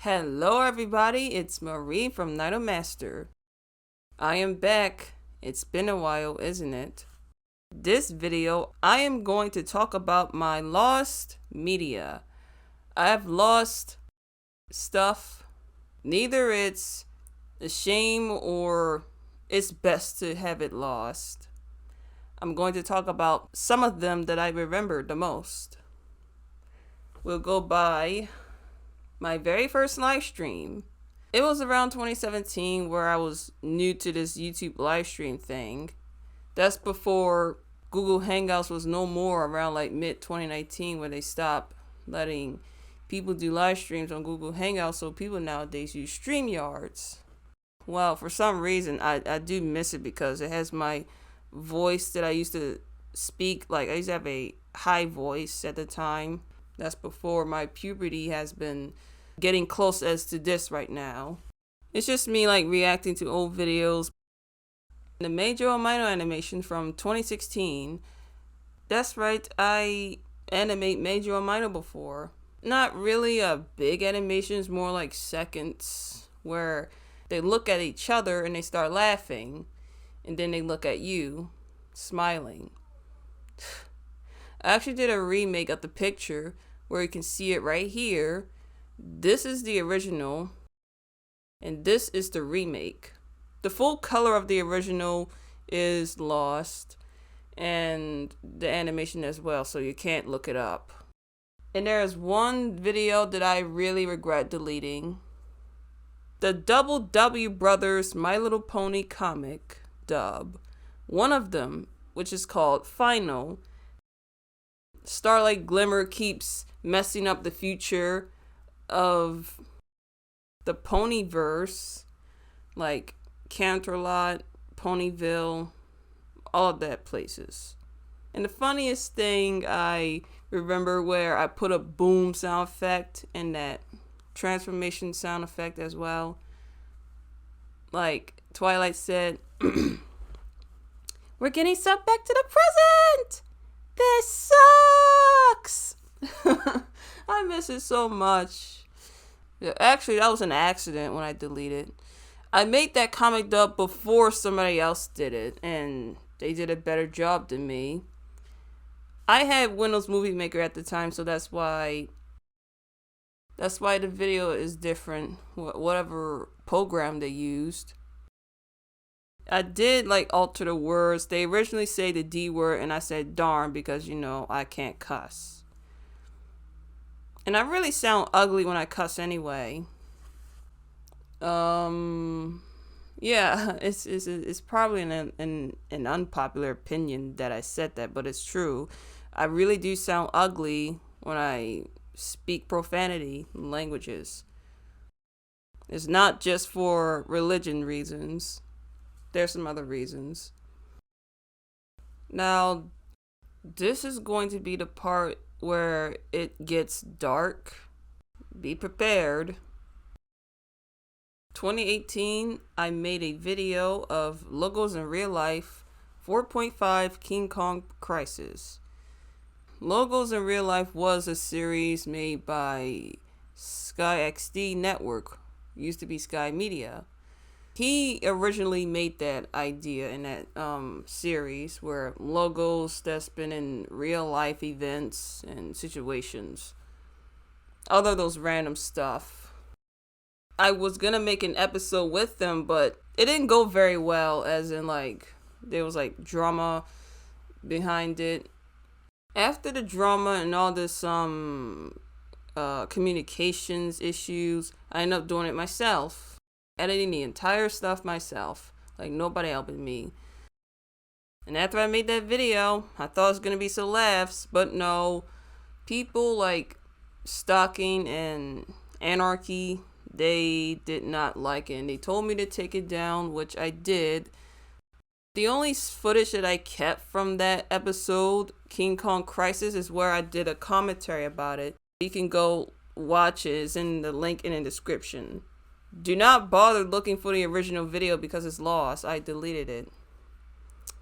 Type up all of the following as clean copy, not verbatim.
Hello everybody, it's Marie from Night Master. I am back. It's been a while, isn't it? This video, I am going to talk about my lost media. I have lost stuff. Neither it's a shame or it's best to have it lost. I'm going to talk about some of them that I remember the most. We'll go by my very first live stream. It was around 2017 where I was new to this YouTube live stream thing. That's before Google Hangouts was no more, around like mid 2019 when they stopped letting people do live streams on Google Hangouts, so people nowadays use StreamYards. Well, for some reason I do miss it because it has my voice that I used to speak. Like I used to have a high voice at the time. That's before my puberty has been getting close as to this right now. It's just me like reacting to old videos. The Major or Minor animation from 2016. That's right, I animate Major or Minor before. Not really a big animation, it's more like seconds where they look at each other and they start laughing. And then they look at you, smiling. I actually did a remake of the picture where you can see it right here. This is the original, and this is the remake. The full color of the original is lost, and the animation as well, so you can't look it up. And there's one video that I really regret deleting. The Double W Brothers My Little Pony comic dub. One of them, which is called Final. Starlight Glimmer keeps messing up the future of the Ponyverse, like Canterlot, Ponyville, all of that places. And the funniest thing I remember where I put a boom sound effect and that transformation sound effect as well. Like Twilight said, we're getting sucked back to the present! This sucks! I miss it so much. Yeah, actually, that was an accident when I deleted. I made that comic dub before somebody else did it, and they did a better job than me. I had Windows Movie Maker at the time, so that's why the video is different, whatever program they used. I did like alter the words. They originally say the D word and I said darn because, you know, I can't cuss. And I really sound ugly when I cuss anyway. Yeah, it's probably an unpopular opinion that I said that, but it's true. I really do sound ugly when I speak profanity languages. It's not just for religion reasons. There's some other reasons. Now, this is going to be the part where it gets dark. Be prepared. 2018, I made a video of Logos in Real Life 4.5 King Kong Crisis. Logos in Real Life was a series made by Sky XD Network. Used to be Sky Media. He originally made that idea in that series where logos that's been in real life events and situations. Other those random stuff. I was gonna make an episode with them, but it didn't go very well, as in like there was like drama behind it. After the drama and all this communications issues, I ended up doing it myself. Editing the entire stuff myself, like nobody helping me. And after I made that video, I thought it was gonna be some laughs, but no. People like Stalking and Anarchy, they did not like it, and they told me to take it down, which I did. The only footage that I kept from that episode, King Kong Crisis, is where I did a commentary about it. You can go watch it, it's in the link in the description. Do not bother looking for the original video because it's lost. I deleted it.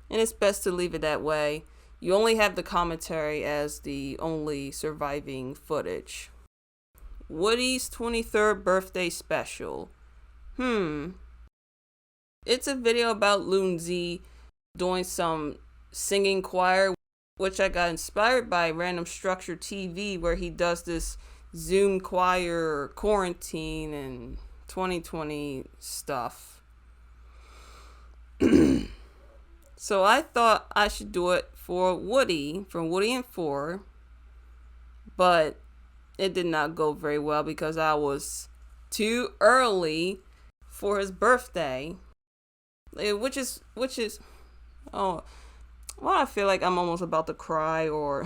And it's best to leave it that way. You only have the commentary as the only surviving footage. Wodi's 23rd birthday special. It's a video about Lunzi doing some singing choir, which I got inspired by Random Structure TV, where he does this Zoom choir quarantine and 2020 stuff. So I thought I should do it for Wodi from Wodienfor, but it did not go very well because I was too early for his birthday, which is oh, well, I feel like I'm almost about to cry, or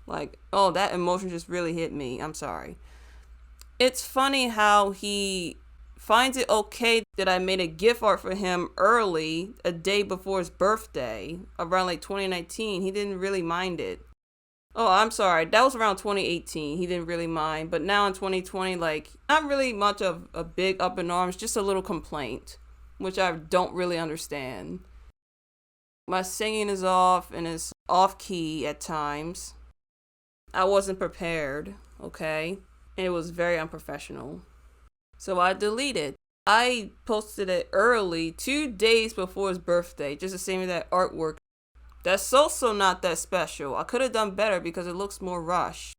like, oh, that emotion just really hit me. I'm sorry. It's funny how he finds it okay that I made a GIF art for him early, a day before his birthday, around like 2019. He didn't really mind it. Oh, I'm sorry. That was around 2018. He didn't really mind. But now in 2020, like, not really much of a big up in arms, just a little complaint, which I don't really understand. My singing is off and is off key at times. I wasn't prepared, okay? It was very unprofessional. So I deleted. I posted it early, 2 days before his birthday, just to send me that artwork. That's also not that special. I could have done better because it looks more rushed.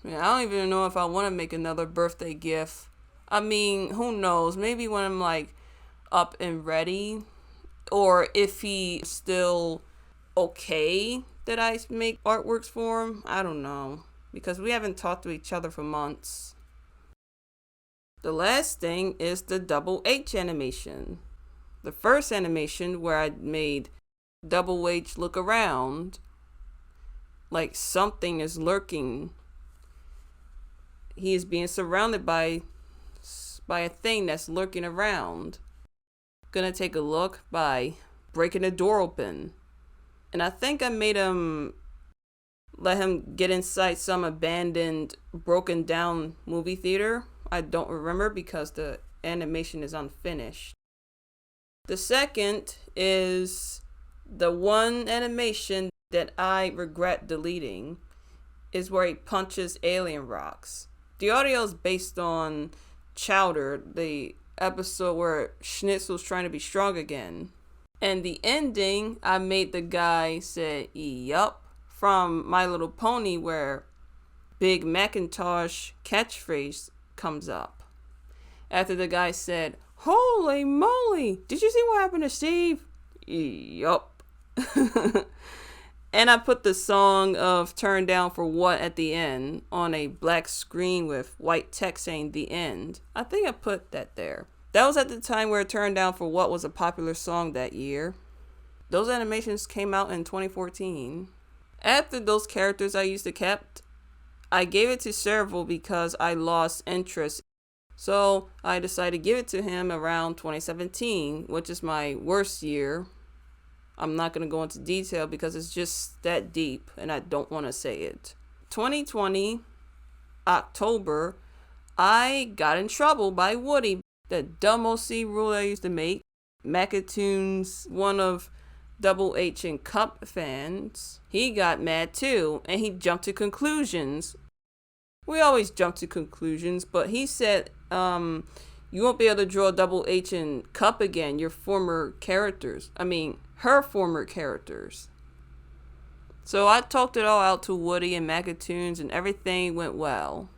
I don't even know if I want to make another birthday GIF. I mean, who knows? Maybe when I'm like up and ready, or if he's still okay that I make artworks for him. I don't know, because we haven't talked to each other for months. The last thing is the double H animation. The first animation where I made double H look around like something is lurking. He is being surrounded by a thing that's lurking around. Gonna take a look by breaking the door open. And I think I made him let him get inside some abandoned, broken down movie theater. I don't remember because the animation is unfinished. The second is the one animation that I regret deleting, is where he punches alien rocks. The audio is based on Chowder, the episode where Schnitzel's trying to be strong again. And the ending, I made the guy say, yup, from My Little Pony, where Big Macintosh catchphrase comes up. After the guy said, holy moly, did you see what happened to Steve? Yup. And I put the song of Turn Down for What at the end on a black screen with white text saying the end. I think I put that there. That was at the time where Turn Down for What was a popular song that year. Those animations came out in 2014. After those characters I used to kept, I gave it to Serval because I lost interest. So I decided to give it to him around 2017, which is my worst year. I'm not going to go into detail because it's just that deep and I don't want to say it. 2020, October, I got in trouble by Wodi. The dumb OC rule I used to make. Macatoon's one of Double H and Cup fans. He got mad too and he jumped to conclusions. We always jump to conclusions, but he said, you won't be able to draw Double H and Cup again, your former characters. I mean, her former characters. So I talked it all out to Wodi and Macatoons and everything went well.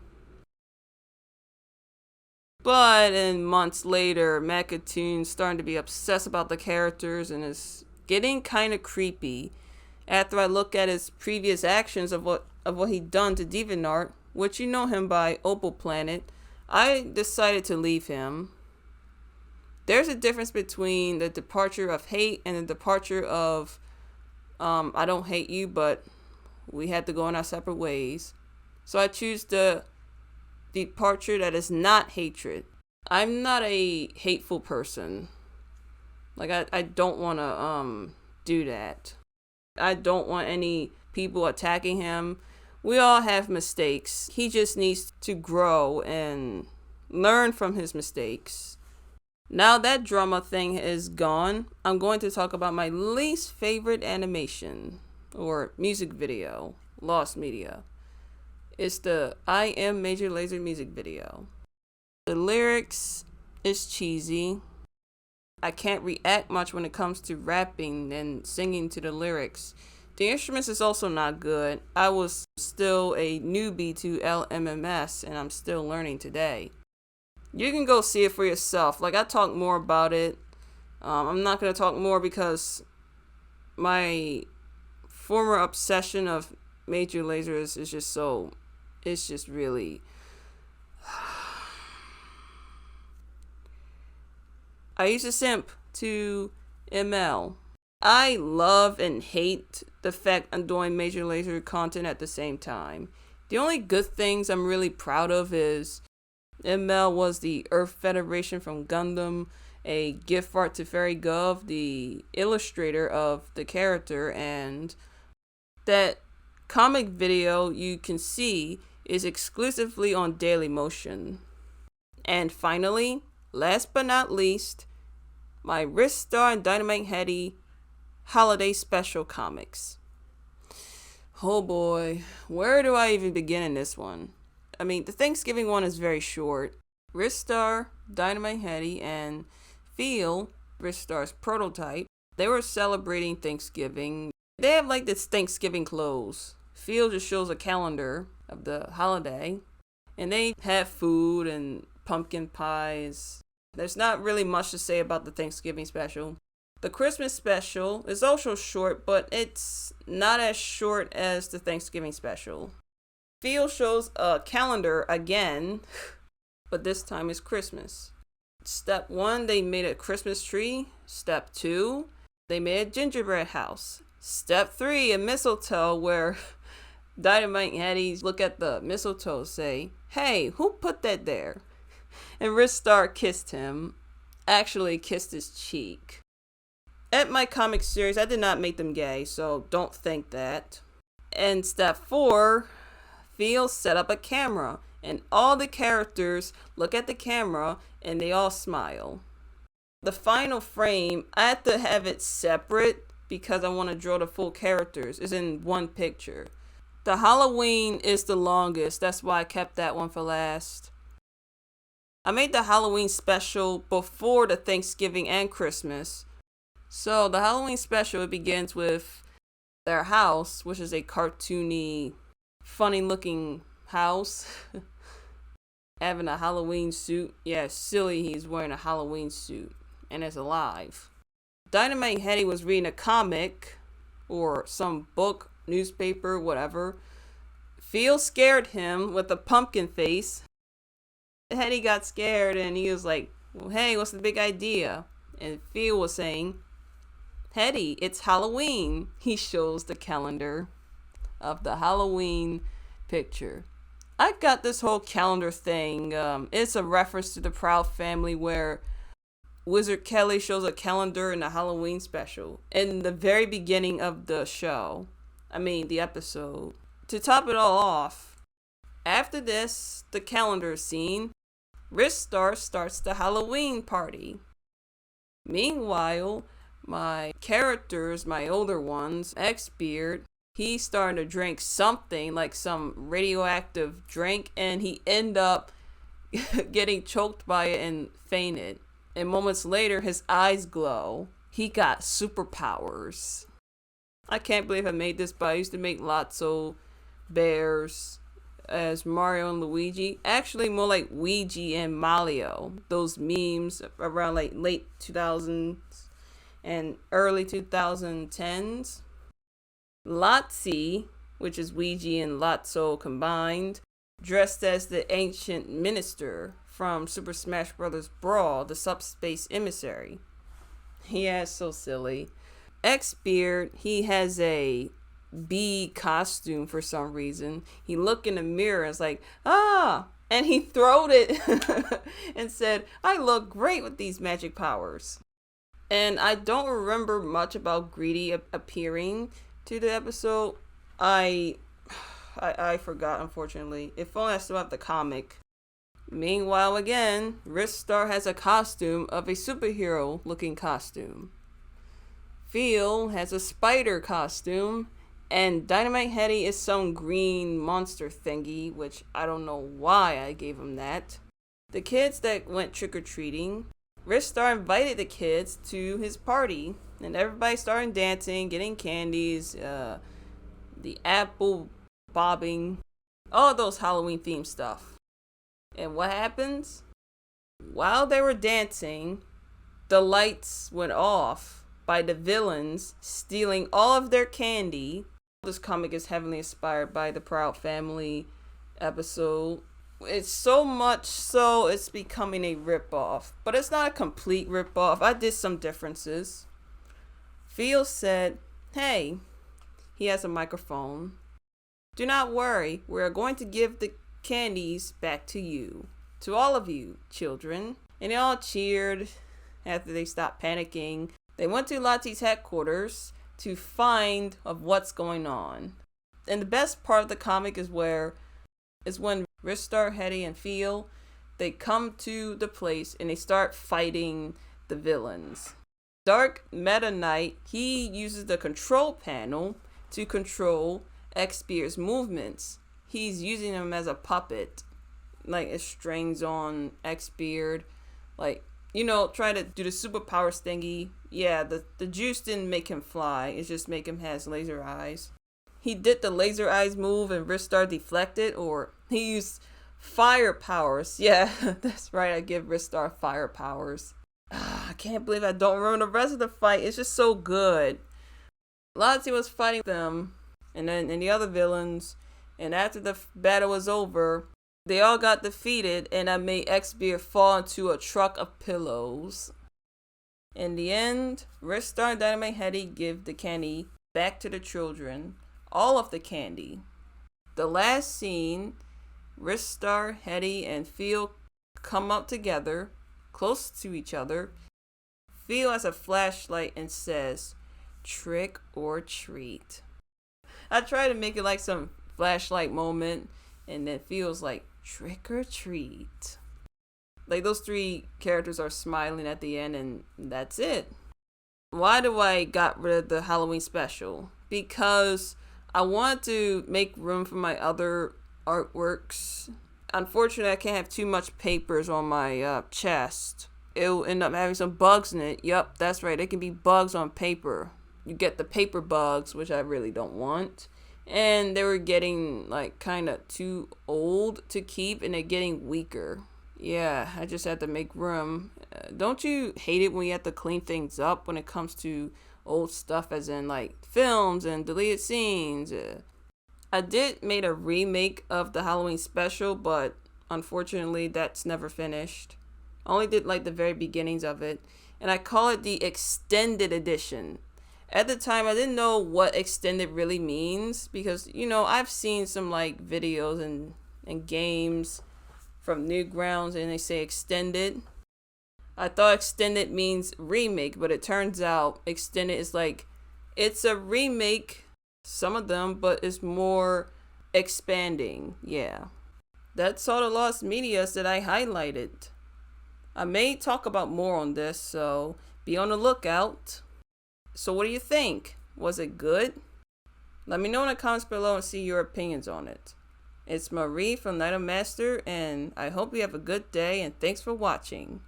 But in months later, Macatoon's starting to be obsessed about the characters and is getting kind of creepy. After I look at his previous actions of what he'd done to DeviantArt, which you know him by Opal Planet, I decided to leave him. There's a difference between the departure of hate and the departure of I don't hate you, but we had to go in our separate ways. So I choose the departure that is not hatred. I'm not a hateful person. Like, I don't want to do that. I don't want any people attacking him. We all have mistakes. He just needs to grow and learn from his mistakes. Now that drama thing is gone, I'm going to talk about my least favorite animation or music video, lost media. It's the I Am Major Lazer music video. The lyrics is cheesy. I can't react much when it comes to rapping and singing to the lyrics. The instruments is also not good. I was still a newbie to LMMS and I'm still learning today. You can go see it for yourself. Like, I talk more about it. I'm not going to talk more because my former obsession of Major Lazer is just so, it's just really, I used to simp to ML. I love and hate the fact I'm doing Major Lazer content at the same time. The only good things I'm really proud of is ML was the Earth Federation from Gundam, a gift art to Fairy Gov, the illustrator of the character, and that comic video you can see is exclusively on Dailymotion. And finally, last but not least, my Ristar and Dynamite Headdy holiday special comics. Oh boy, where do I even begin in this one? I mean, the Thanksgiving one is very short. Ristar, Dynamite Headdy, and Feel, Ristar's prototype, they were celebrating Thanksgiving. They have like this Thanksgiving clothes. Feel just shows a calendar of the holiday. And they have food and pumpkin pies. There's not really much to say about the Thanksgiving special. The Christmas special is also short, but it's not as short as the Thanksgiving special. Feel shows a calendar again, but this time it's Christmas. Step 1, they made a Christmas tree. Step 2, they made a gingerbread house. Step 3, a mistletoe where Dynamite and Headdy look at the mistletoe, say, "Hey, who put that there?" And Ristar kissed him. Actually kissed his cheek. At my comic series, I did not make them gay, so don't think that. And step 4, Feel set up a camera, and all the characters look at the camera and they all smile. The final frame, I had to have it separate because I want to draw the full characters. It's in one picture. The Halloween is the longest, that's why I kept that one for last. I made the Halloween special before the Thanksgiving and Christmas. So the Halloween special, it begins with their house, which is a cartoony, funny looking house. Having a Halloween suit. Yeah, silly he's wearing a Halloween suit and is alive. Dynamite Headdy was reading a comic or some book, newspaper, whatever. Feel scared him with a pumpkin face. Headdy got scared and he was like, "Well, hey, what's the big idea?" And Feel was saying, "Headdy, it's Halloween." He shows the calendar of the Halloween picture. I got this whole calendar thing. It's a reference to the Proud Family where Wizard Kelly shows a calendar in the Halloween special in the very beginning of the show. I mean, the episode. To top it all off, after this, the calendar scene, Ristar starts the Halloween party. Meanwhile, my characters, my older ones, X-Beard, he started to drink something like some radioactive drink and he ended up getting choked by it and fainted. And moments later, his eyes glow. He got superpowers. I can't believe I made this, but I used to make Lotso bears as Mario and Luigi. Actually, more like Ouija and Mario. Those memes around like late 2000s and early 2010s. Lotsie, which is Ouija and Lotso combined, dressed as the ancient minister from Super Smash Bros. Brawl, the subspace emissary. Yeah, so silly. X-Beard, he has a bee costume for some reason. He looked in the mirror and was like, "Ah!" And he throwed it and said, "I look great with these magic powers." And I don't remember much about Greedy appearing to the episode. I forgot, unfortunately. If only I still have the comic. Meanwhile, again, Ristar has a costume of a superhero looking costume. Feel has a spider costume, And Dynamite Headdy is some green monster thingy, which I don't know why I gave him that. The kids that went trick-or-treating, Ristar invited the kids to his party, and everybody started dancing, getting candies, the apple bobbing, all those Halloween themed stuff. And what happens? While they were dancing, the lights went off by the villains stealing all of their candy. This comic is heavily inspired by the Proud Family episode. It's so much so it's becoming a ripoff. But it's not a complete ripoff. I did some differences. Phil said, "Hey," he has a microphone, "do not worry. We're going to give the candies back to you. To all of you, children." And they all cheered after they stopped panicking. They went to Lottie's headquarters to find of what's going on. And the best part of the comic is when Ristar, Headdy, and Phil, they come to the place and they start fighting the villains. Dark Meta Knight, he uses the control panel to control X-Beard's movements. He's using him as a puppet, like it strings on X-Beard, like, you know, try to do the superpowers thingy. Yeah, the juice didn't make him fly, it just make him has laser eyes. He did the laser eyes move and Ristar deflected, or he used fire powers. Yeah, that's right, I give Ristar fire powers. I can't believe I don't remember the rest of the fight. It's just so good. Lottie was fighting them and the other villains, and after the battle was over, they all got defeated, and I made X-Beard fall into a truck of pillows. In the end, Ristar and Dynamite Headdy give the candy back to the children. All of the candy. The last scene, Ristar, Headdy, and Phil come up together, close to each other. Phil has a flashlight and says, "Trick or treat." I try to make it like some flashlight moment, and then Phil's like, "Trick or treat." Like those three characters are smiling at the end, and that's it. Why do I got rid of the Halloween special? Because I want to make room for my other artworks. Unfortunately, I can't have too much papers on my chest. It'll end up having some bugs in it. Yup, that's right. It can be bugs on paper. You get the paper bugs, which I really don't want. And they were getting like kind of too old to keep, and they're getting weaker. Yeah, I just had to make room. Don't you hate it when you have to clean things up when it comes to old stuff, as in like films and deleted scenes? I did made a remake of the Halloween special, but unfortunately that's never finished. I only did like the very beginnings of it, and I call it the extended edition. At the time, I didn't know what extended really means, because, you know, I've seen some like videos and games from Newgrounds, and they say extended. I thought extended means remake, but it turns out extended is like, it's a remake, some of them, but it's more expanding. Yeah. That's all the lost medias that I highlighted. I may talk about more on this, so be on the lookout. So what do you think? Was it good? Let me know in the comments below and see your opinions on it. It's Marie from Night of Master, and I hope you have a good day, and thanks for watching.